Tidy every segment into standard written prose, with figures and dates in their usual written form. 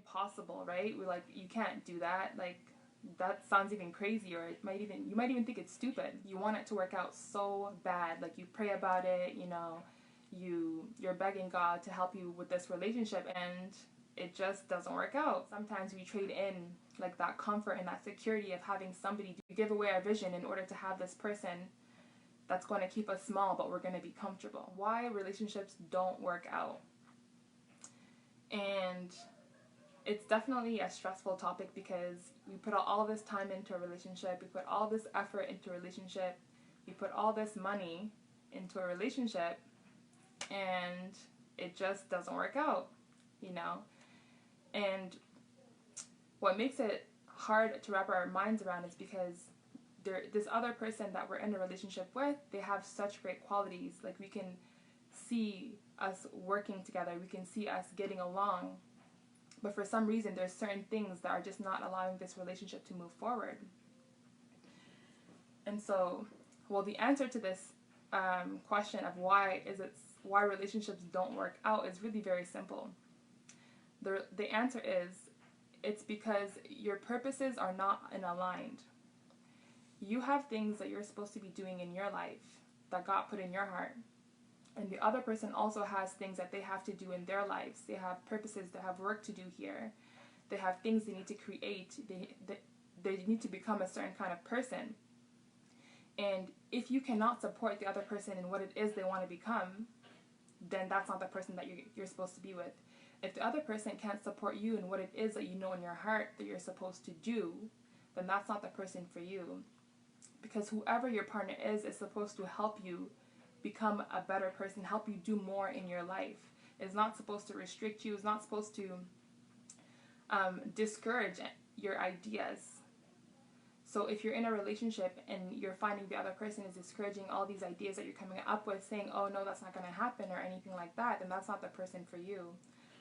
impossible, right? We're like, you can't do that. Like, that sounds even crazy, or you might even think it's stupid. You want it to work out so bad. Like, you pray about it, you're begging God to help you with this relationship, and it just doesn't work out. Sometimes we trade in like that comfort and that security of having somebody give away our vision in order to have this person that's going to keep us small, but we're going to be comfortable. Why relationships don't work out. And it's definitely a stressful topic because we put all this time into a relationship, we put all this effort into a relationship, we put all this money into a relationship, and it just doesn't work out, And what makes it hard to wrap our minds around is because this other person that we're in a relationship with, they have such great qualities. Like, we can see us working together, we can see us getting along, but for some reason there's certain things that are just not allowing this relationship to move forward. And so, the answer to this question of why relationships don't work out is really very simple. The answer is, it's because your purposes are not aligned. You have things that you're supposed to be doing in your life that God put in your heart. And the other person also has things that they have to do in their lives. They have purposes, they have work to do here. They have things they need to create. They need to become a certain kind of person. And if you cannot support the other person in what it is they want to become, then that's not the person that you're supposed to be with. If the other person can't support you in what it is that you know in your heart that you're supposed to do, then that's not the person for you. Because whoever your partner is supposed to help you become a better person, help you do more in your life. It's not supposed to restrict you. It's not supposed to discourage your ideas. So if you're in a relationship and you're finding the other person is discouraging all these ideas that you're coming up with, saying, oh no, that's not going to happen or anything like that, then that's not the person for you.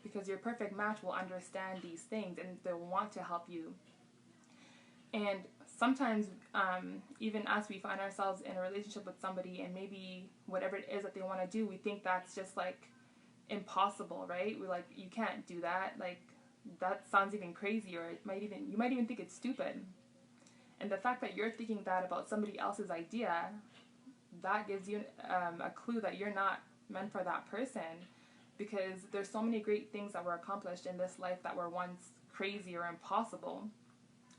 Because your perfect match will understand these things and they'll want to help you. And sometimes, even as we find ourselves in a relationship with somebody and maybe whatever it is that they want to do, we think that's just like impossible, right? We're like, you can't do that. Like, that sounds even crazy, or you might even think it's stupid. And the fact that you're thinking that about somebody else's idea, that gives you a clue that you're not meant for that person, because there's so many great things that were accomplished in this life that were once crazy or impossible.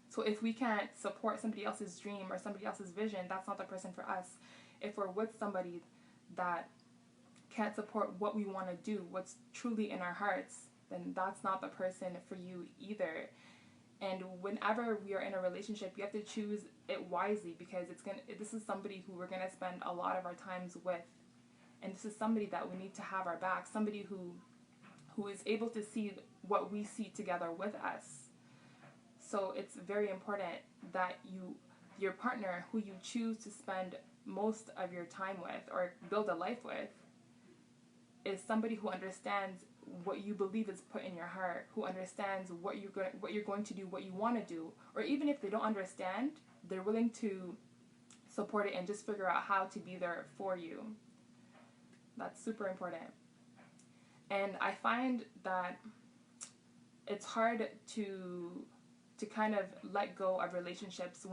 So if we can't support somebody else's dream or somebody else's vision, that's not the person for us. If we're with somebody that can't support what we want to do, what's truly in our hearts, then that's not the person for you either. And whenever we are in a relationship, you have to choose it wisely, because this is somebody who we're going to spend a lot of our times with. And this is somebody that we need to have our back, somebody who is able to see what we see together with us. So it's very important that your partner who you choose to spend most of your time with or build a life with is somebody who understands what you believe is put in your heart, who understands what you're going to do, what you want to do. Or even if they don't understand, they're willing to support it and just figure out how to be there for you. That's super important. And I find that it's hard to kind of let go of relationships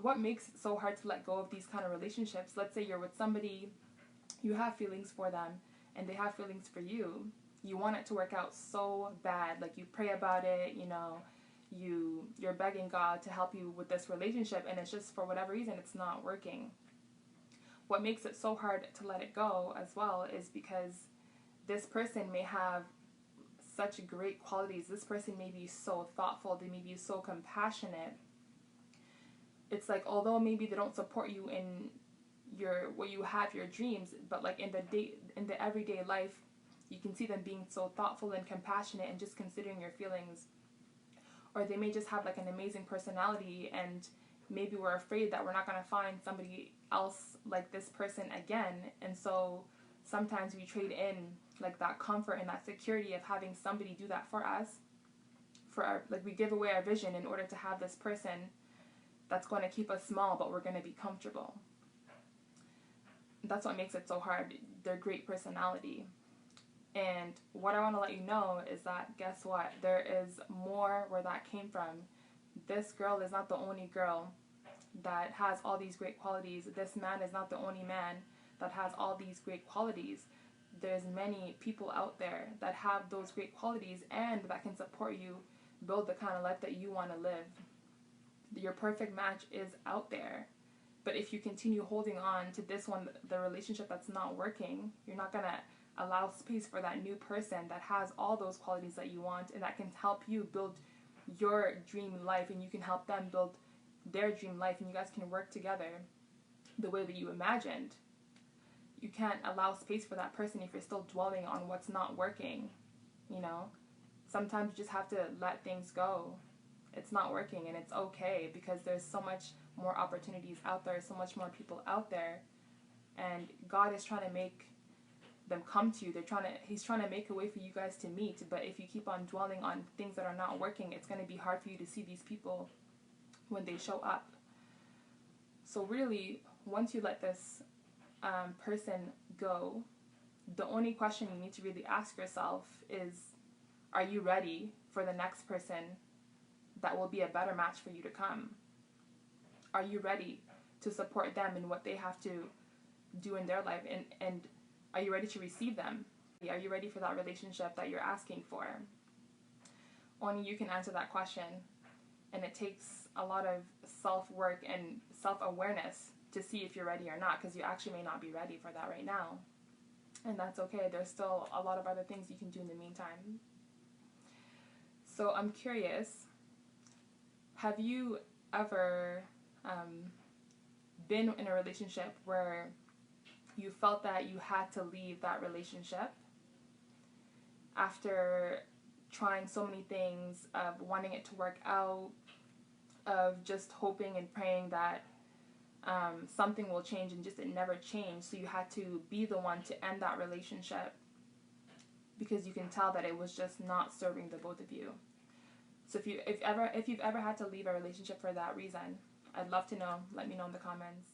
what makes it so hard to let go of these kind of relationships. Let's say you're with somebody, you have feelings for them, and they have feelings for you. You want it to work out so bad. Like, you pray about it, you're begging God to help you with this relationship, and it's just, for whatever reason, it's not working. What makes it so hard to let it go as well is because this person may have such great qualities. This person may be so thoughtful, they may be so compassionate. It's like, although maybe they don't support you in your dreams, but like in the everyday life, you can see them being so thoughtful and compassionate and just considering your feelings. Or they may just have like an amazing personality, and maybe we're afraid that we're not going to find somebody else like this person again, and so sometimes we trade in like that comfort and that security of having somebody do that for us. We give away our vision in order to have this person that's going to keep us small, but we're going to be comfortable. That's what makes it so hard. Their great personality. And what I want to let you know is that, guess what? There is more where that came from. This girl is not the only girl that has all these great qualities. This man is not the only man that has all these great qualities. There's many people out there that have those great qualities and that can support you build the kind of life that you want to live. Your perfect match is out there. But if you continue holding on to this one, the relationship that's not working, you're not going to allow space for that new person that has all those qualities that you want and that can help you build your dream life, and you can help them build their dream life, and you guys can work together the way that you imagined. You can't allow space for that person if you're still dwelling on what's not working. You know, sometimes you just have to let things go. It's not working, and it's okay, because there's so much more opportunities out there, so much more people out there, and God is trying to make them come to you. He's trying to make a way for you guys to meet. But if you keep on dwelling on things that are not working, it's going to be hard for you to see these people when they show up. So really, once you let this person go, the only question you need to really ask yourself is, are you ready for the next person that will be a better match for you to come? Are you ready to support them in what they have to do in their life? And are you ready to receive them? Are you ready for that relationship that you're asking for? Only you can answer that question. And it takes a lot of self-work and self-awareness to see if you're ready or not, because you actually may not be ready for that right now. And that's okay. There's still a lot of other things you can do in the meantime. So I'm curious, have you ever been in a relationship where you felt that you had to leave that relationship after trying so many things, of wanting it to work out, of just hoping and praying that something will change, and just it never changed, so you had to be the one to end that relationship because you can tell that it was just not serving the both of you? So if you've ever had to leave a relationship for that reason, I'd love to know. Let me know in the comments.